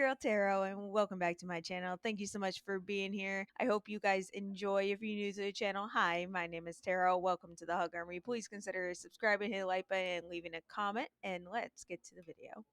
girl Taro, and welcome back to my channel. Thank you so much for being here. I hope you guys enjoy. If you're new to the channel, hi, my name is Taro. Welcome to the Hug Army. Please consider subscribing, hit the like button, and leaving a comment, and let's get to the video.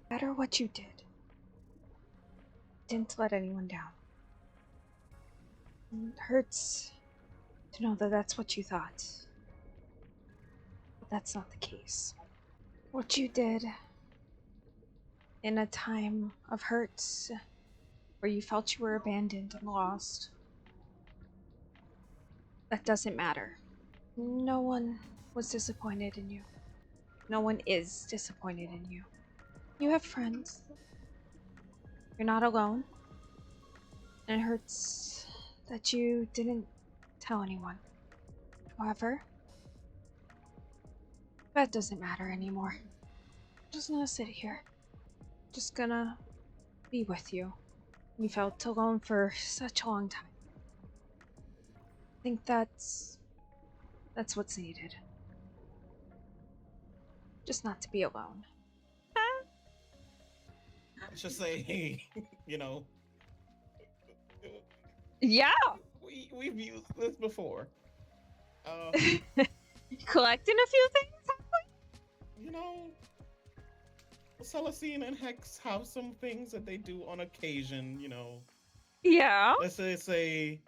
No matter what you did, didn't let anyone down. It hurts to know that that's what you thought, but that's not the case. What you did in a time of hurt, where you felt you were abandoned and lost, that doesn't matter. No one was disappointed in you. No one is disappointed in you. You have friends. You're not alone. And it hurts that you didn't tell anyone. However, that doesn't matter anymore. I'm just gonna sit here. Just gonna be with you. You felt alone for such a long time. I think that's what's needed. Just not to be alone. Let's just say, hey, you know. Yeah. We've used this before. Collecting a few things? You know, Celestine and Hex have some things that they do on occasion, you know. Yeah. Let's say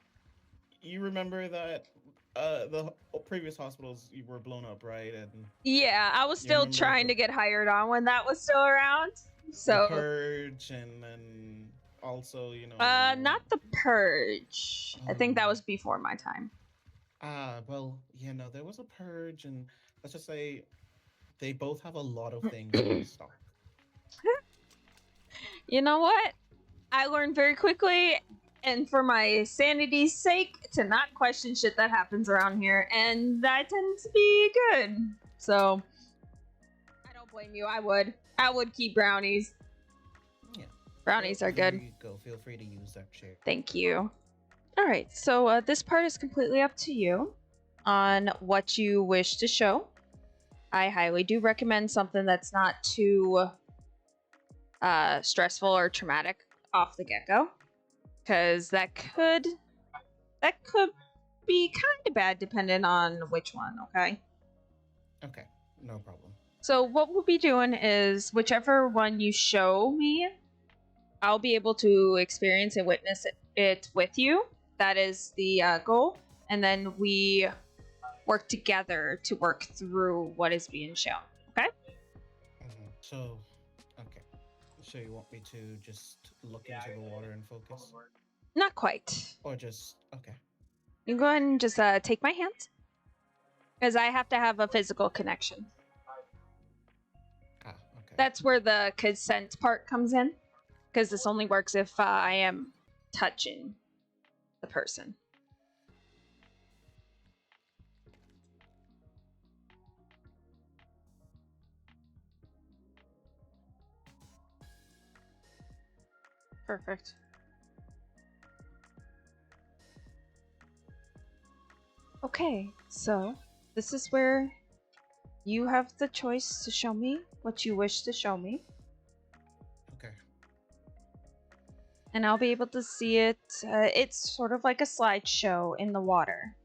you remember that the previous hospitals you were blown up, right? And yeah, I was still trying to get hired on when that was still around. So the Purge and also, you know, not the Purge. I think that was before my time. Well, yeah, no, there was a Purge, and let's just say they both have a lot of things in stock. You know what? I learned very quickly, and for my sanity's sake, to not question shit that happens around here, and that tends to be good. So I don't blame you. I would keep brownies. Yeah. Brownies are good. There you go. Feel free to use that chair. Thank you. Alright, so this part is completely up to you on what you wish to show. I highly do recommend something that's not too stressful or traumatic off the get-go, because that could be kind of bad depending on which one, okay? Okay, no problem. So what we'll be doing is whichever one you show me, I'll be able to experience and witness it with you. That is the goal. And then we work together to work through what is being shown. Okay? So, okay. So you want me to just look into the water and focus? Not quite. Or just, okay. You can go ahead and just take my hand. Because I have to have a physical connection. Ah, okay. That's where the consent part comes in. Because this only works if I am touching the person. Perfect. Okay, so this is where you have the choice to show me what you wish to show me. Okay. and I'll be able to see it. It's sort of like a slideshow in the water.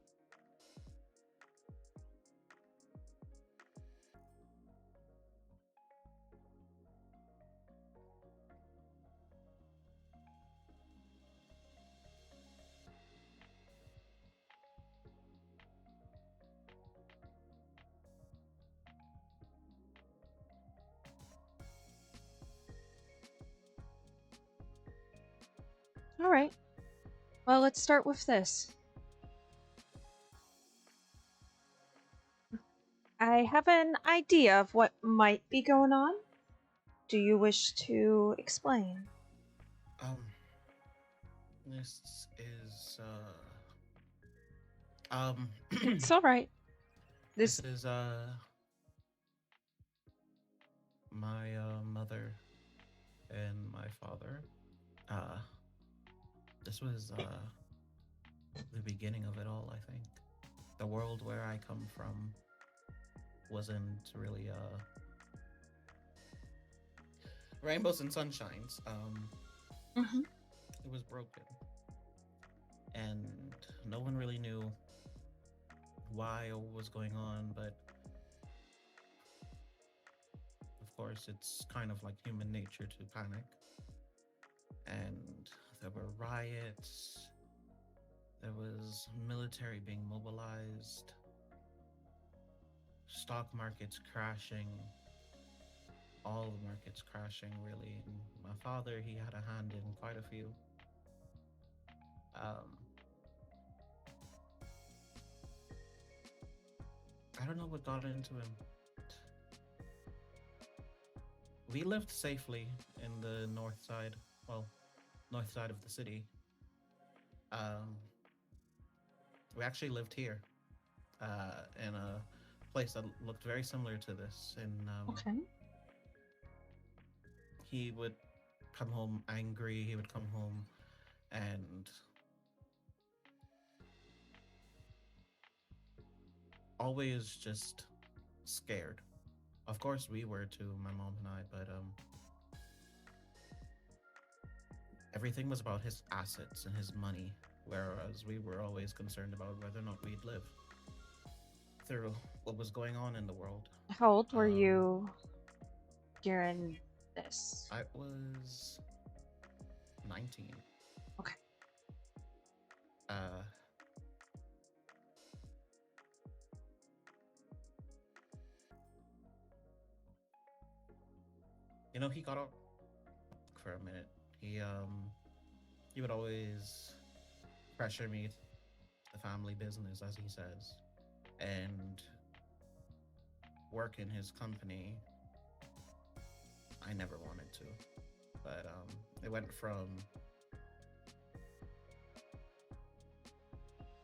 All right. Well, let's start with this. I have an idea of what might be going on. Do you wish to explain? Um, this is um, It's all right. this This. is my mother and my father. Uh, this was the beginning of it all. I think the world where I come from wasn't really rainbows and sunshines. Mhm. It was broken, and no one really knew why or what was going on. But of course, it's kind of like human nature to panic. And there were riots. There was military being mobilized, stock markets crashing, all the markets crashing really. And my father, he had a hand in quite a few. Um, I don't know what got into him. We lived safely in the north side, well, north side of the city. Um, we actually lived here in a place that looked very similar to this. And Okay. he would come home angry. He would come home and always just scared. Of course, we were too, my mom and I, but everything was about his assets and his money, whereas we were always concerned about whether or not we'd live through what was going on in the world. How old were Um, you during this? I was 19. Okay. Uh, he got up for a minute. He would always pressure me to the family business, as he says, and work in his company. I never wanted to, but it went from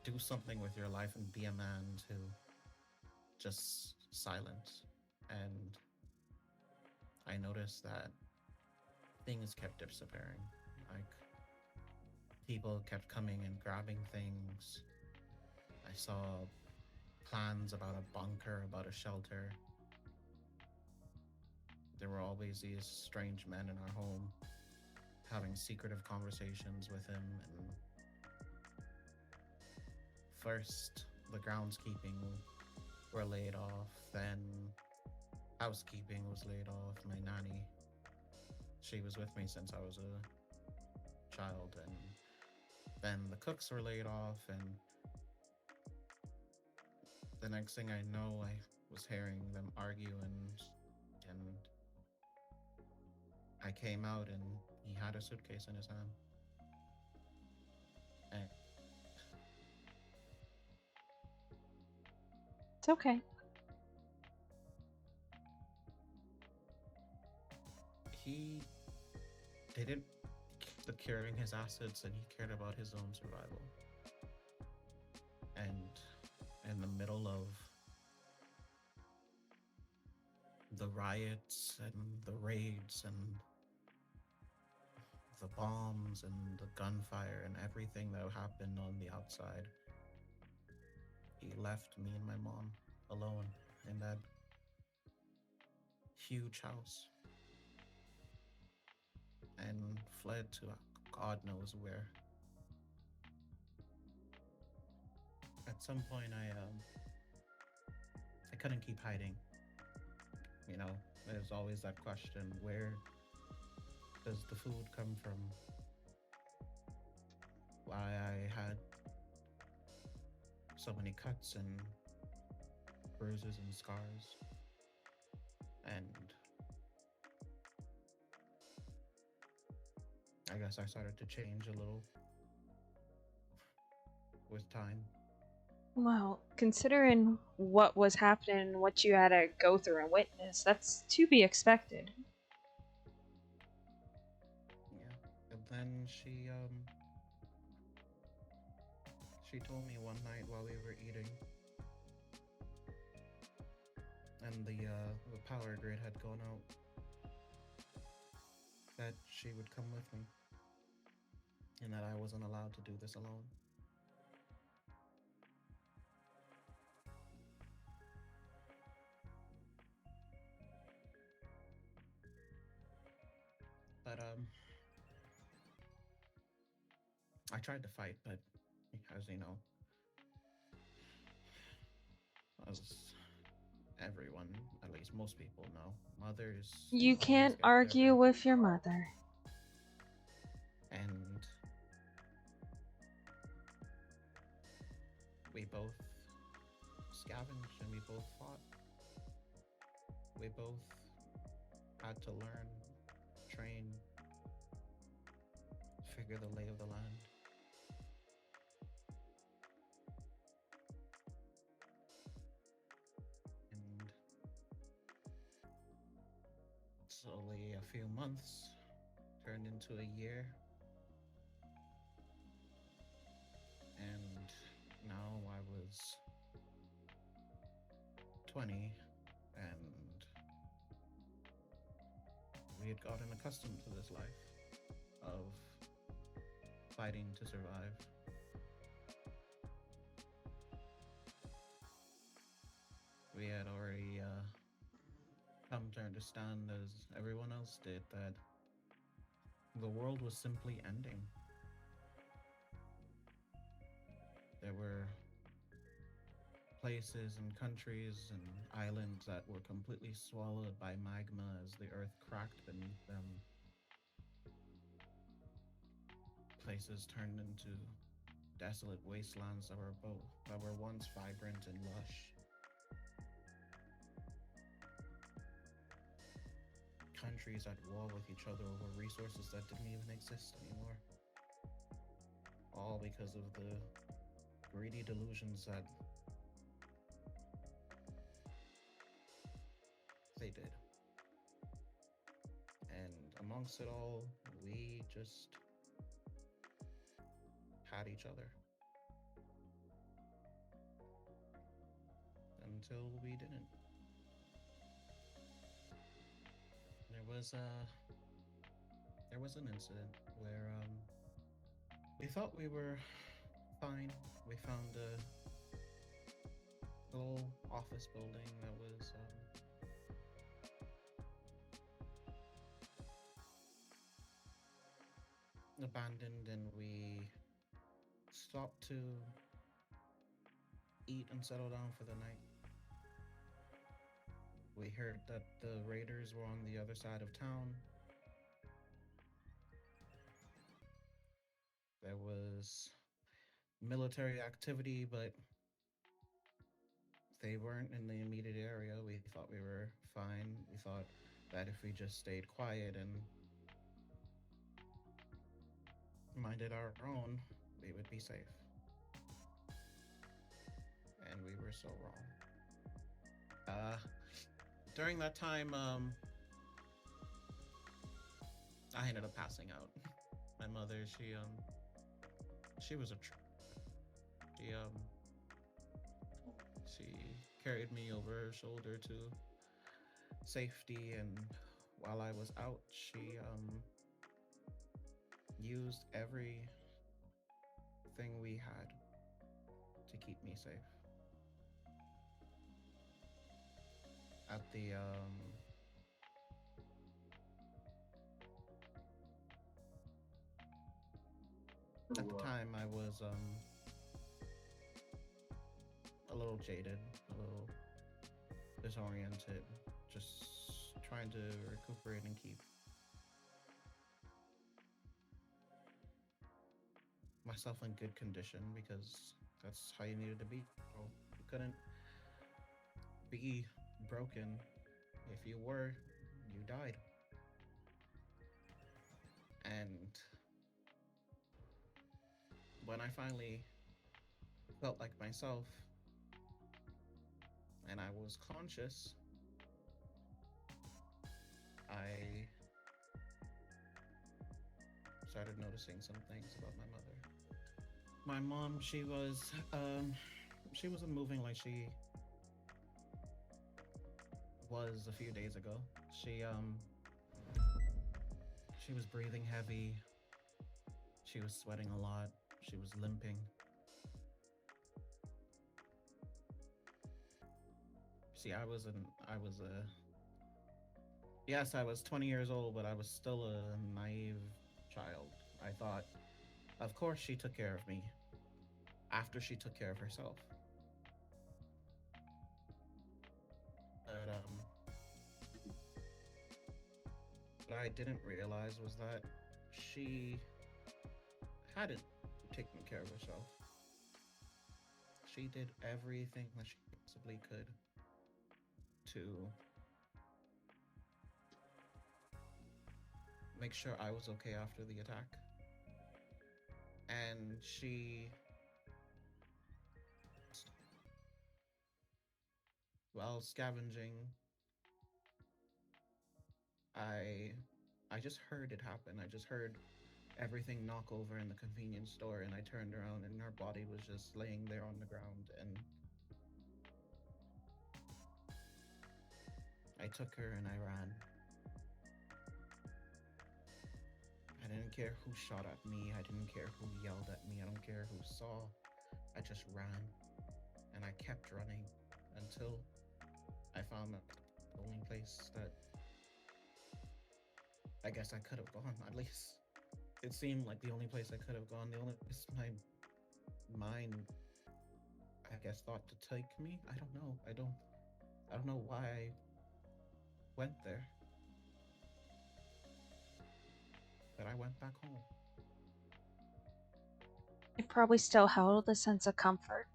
do something with your life and be a man to just silence. And I noticed that things kept disappearing. Like people kept coming and grabbing things. I saw plans about a bunker, about a shelter. There were always these strange men in our home having secretive conversations with him. And first, the groundskeeping were laid off, then housekeeping was laid off. My nanny, she was with me since I was a child, and then the cooks were laid off, and the next thing I know, I was hearing them argue, and I came out, and he had a suitcase in his hand, and It's okay. he didn't securing his assets, and he cared about his own survival. And in the middle of the riots and the raids and the bombs and the gunfire and everything that happened on the outside, he left me and my mom alone in that huge house and fled to God knows where. At some point, I couldn't keep hiding. You know, there's always that question: where does the food come from? Why I had so many cuts and bruises and scars, and I guess I started to change a little with time. Well, considering what was happening and what you had to go through and witness, that's to be expected. Yeah. And then she told me one night while we were eating, and the power grid had gone out, that she would come with me, and that I wasn't allowed to do this alone. But I tried to fight, but as you know, as everyone, at least most people know, mothers You always can't get their argue way. with your mother. And we both scavenged and we both fought. We both had to learn, train, figure the lay of the land. And slowly, a few months turned into a year. And now I was 20, and we had gotten accustomed to this life of fighting to survive. We had already come to understand, as everyone else did, that the world was simply ending. There were places and countries and islands that were completely swallowed by magma as the earth cracked beneath them. Places turned into desolate wastelands that were once vibrant and lush. Countries at war with each other over resources that didn't even exist anymore. All because of the greedy delusions that they did. And amongst it all, we just had each other until we didn't. There was an incident where we thought we were fine. We found a little office building that was abandoned, and we stopped to eat and settle down for the night. We heard that the raiders were on the other side of town. There was military activity, but they weren't in the immediate area. We thought we were fine. We thought that if we just stayed quiet and minded our own, we would be safe. And we were so wrong. During that time, I ended up passing out. My mother, she was a she she carried me over her shoulder to safety, and while I was out, she used everything we had to keep me safe. At the At the time, I was a little jaded, a little disoriented, just trying to recuperate and keep myself in good condition because that's how you needed to be. Well, you couldn't be broken. If you were, you died. And when I finally felt like myself and I was conscious, I started noticing some things about my mother. My mom, she wasn't moving like she was a few days ago. She was breathing heavy. She was sweating a lot. She was limping. See, I was a yes, I was 20 years old, but I was still a naive child. I thought, of course she took care of me after she took care of herself. But what I didn't realize was that she hadn't taken care of herself. She did everything that she possibly could to make sure I was okay after the attack. And while scavenging, I, I just heard it happen. I just heard everything knock over in the convenience store, and I turned around, and her body was just laying there on the ground. And I took her and I ran. I didn't care who shot at me. I didn't care who yelled at me. I don't care who saw. I just ran. And I kept running until I found the only place that I guess I could have gone. At least it seemed like the only place I could have gone. The only place my mind, I guess, thought to take me. I don't know. I don't know why I went there. But I went back home. It probably still held a sense of comfort.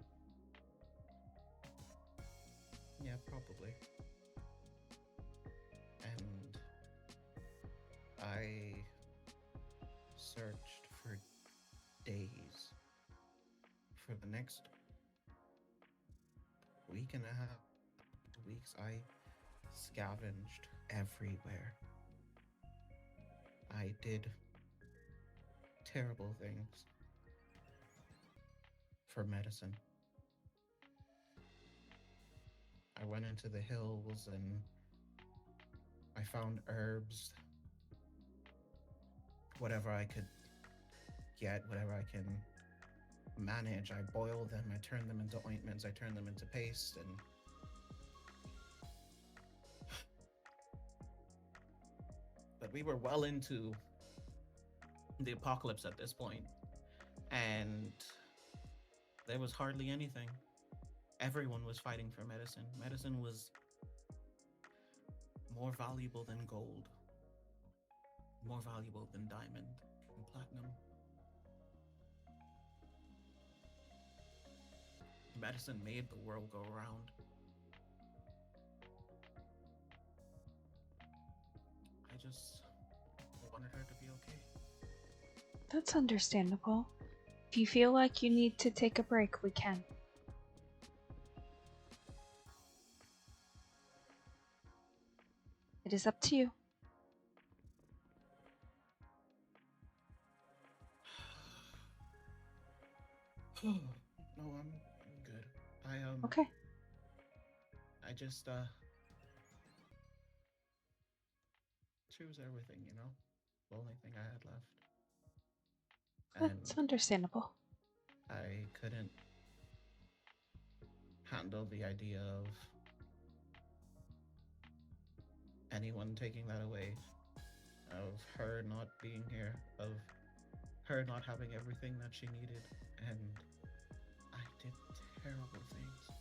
Yeah, probably. And I searched for days. For the next week and a half, 2 weeks, I scavenged everywhere. I did terrible things for medicine. I went into the hills and I found herbs, whatever I could get, whatever I can manage. I boiled them, I turned them into ointments, I turned them into paste, and but we were well into the apocalypse at this point, and there was hardly anything. Everyone was fighting for medicine. Medicine was more valuable than gold, more valuable than diamond and platinum. Medicine made the world go round. I just wanted her to be okay. That's understandable. If you feel like you need to take a break, we can. It is up to you. No, I'm good. Okay. I just choose everything, you know? The only thing I had left. And That's understandable. I couldn't handle the idea of anyone taking that away, of her not being here, of her not having everything that she needed, and I did terrible things.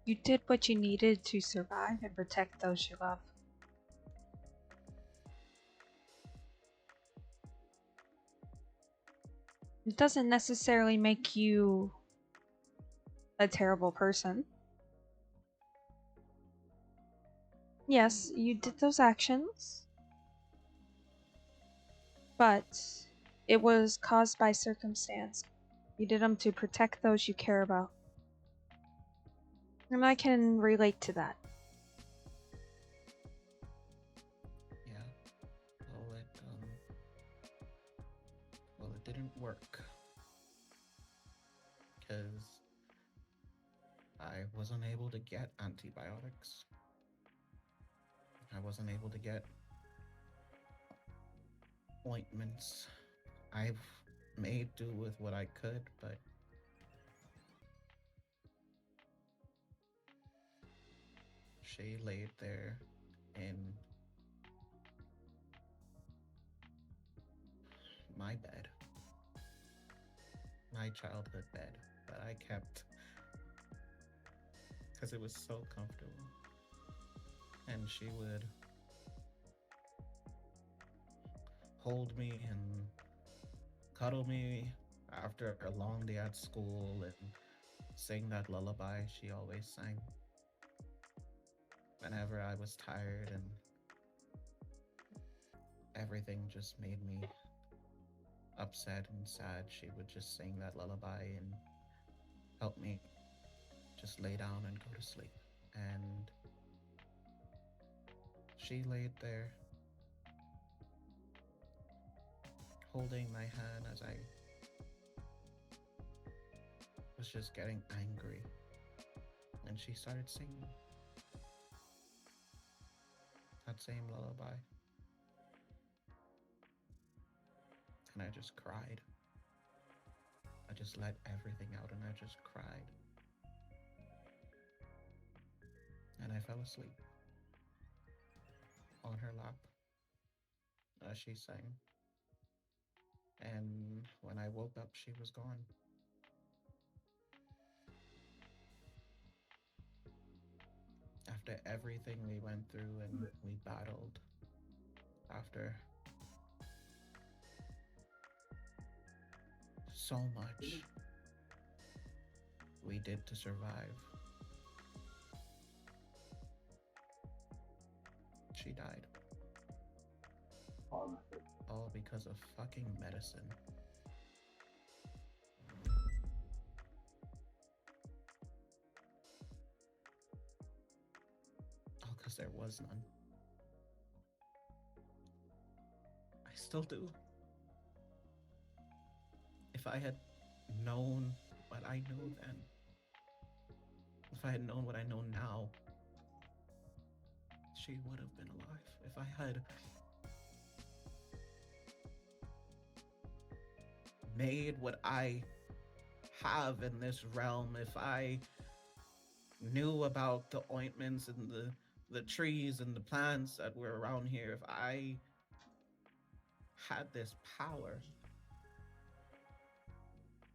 You did what you needed to survive and protect those you love. It doesn't necessarily make you a terrible person. Yes, you did those actions, but it was caused by circumstance. You did them to protect those you care about. And I can relate to that. Yeah. Well, it didn't work because I wasn't able to get antibiotics. I wasn't able to get ointments. I've made do with what I could, but she laid there in my bed, my childhood bed that I kept because it was so comfortable. And she would hold me and cuddle me after a long day at school and sing that lullaby she always sang whenever I was tired and everything just made me upset and sad. She would just sing that lullaby and help me just lay down and go to sleep. And she laid there holding my hand as I was just getting angry. And she started singing that same lullaby. And I just cried. I just let everything out and I just cried. And I fell asleep on her lap as she sang. And when I woke up, she was gone. After everything we went through and we battled, after so much we did to survive, she died. All because of fucking medicine. All because there was none. I still do. If I had known what I knew then, if I had known what I know now, she would have been alive. If I had made what I have in this realm, if I knew about the ointments and the trees and the plants that were around here, if I had this power,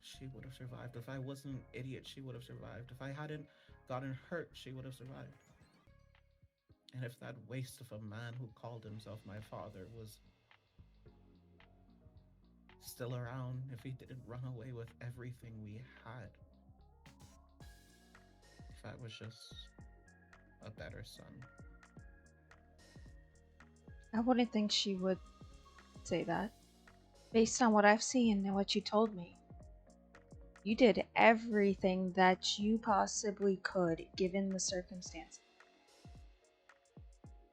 she would have survived. If I wasn't an idiot, she would have survived. If I hadn't gotten hurt, she would have survived. And if that waste of a man who called himself my father was still around, if he didn't run away with everything we had, if I was just a better son. I wouldn't think she would say that. Based on what I've seen and what you told me, you did everything that you possibly could given the circumstances.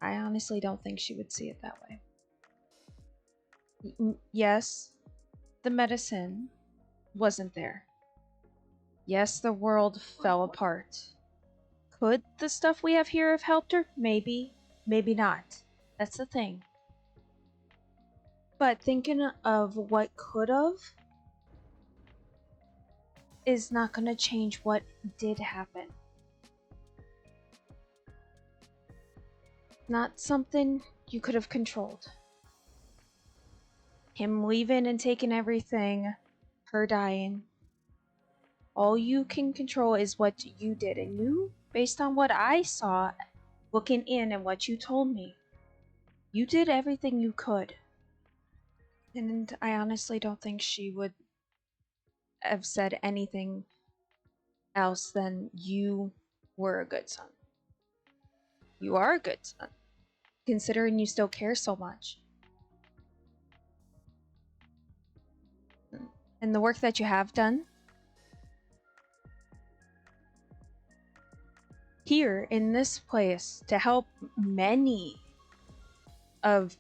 I honestly don't think she would see it that way. Yes, the medicine wasn't there. Yes, the world fell apart. Could the stuff we have here have helped her? Maybe, maybe not. That's the thing. But thinking of what could have is not going to change what did happen. Not something you could have controlled. Him leaving and taking everything, her dying. All you can control is what you did, and you, based on what I saw looking in and what you told me, you did everything you could. And I honestly don't think she would have said anything else than you were a good son. You are a good son, considering you still care so much. And the work that you have done here in this place to help many of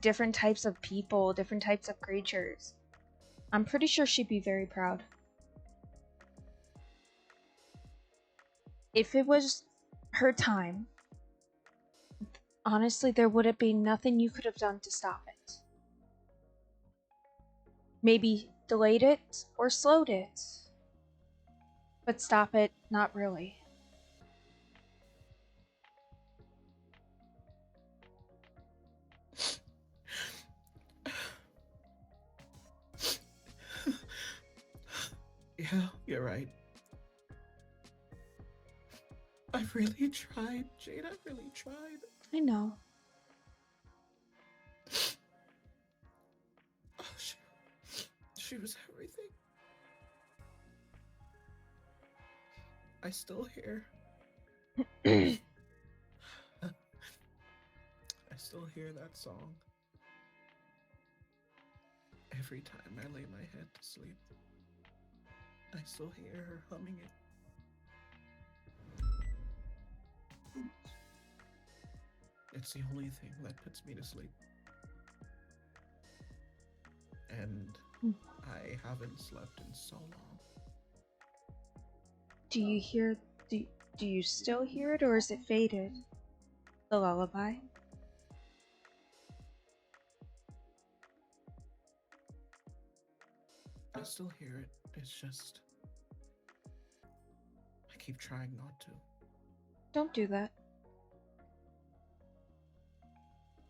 different types of people, different types of creatures. I'm pretty sure she'd be very proud. If it was her time, honestly, there would have been nothing you could have done to stop it. Maybe delayed it or slowed it. But stop it, not really. Yeah, you're right. I really tried, Jade. I really tried. I know. Oh, she was everything. I still hear. I still hear that song. Every time I lay my head to sleep, I still hear her humming it. It's the only thing that puts me to sleep. And I haven't slept in so long. Do you hear, do you still hear it, or is it faded? The lullaby? I still hear it. It's just, I keep trying not to. Don't do that.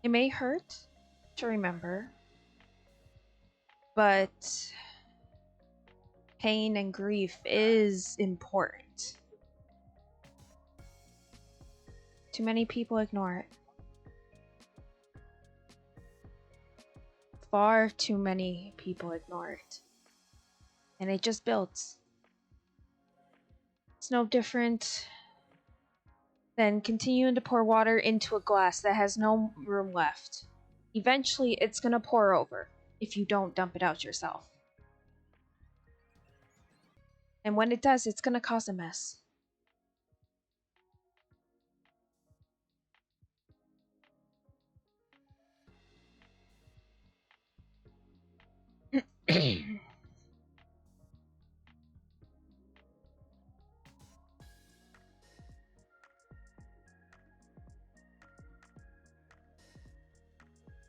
It may hurt to remember, but pain and grief is important. Too many people ignore it. Far too many people ignore it. And it just builds. It's no different than continuing to pour water into a glass that has no room left. Eventually, it's gonna pour over if you don't dump it out yourself. And when it does, it's gonna cause a mess.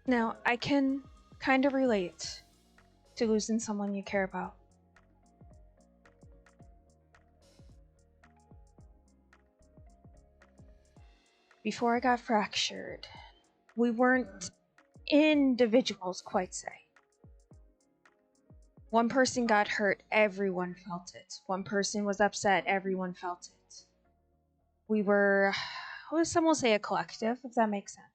Now, I can kind of relate to losing someone you care about. Before I got fractured, we weren't individuals, quite say. One person got hurt, everyone felt it. One person was upset, everyone felt it. We were, some will say a collective, if that makes sense.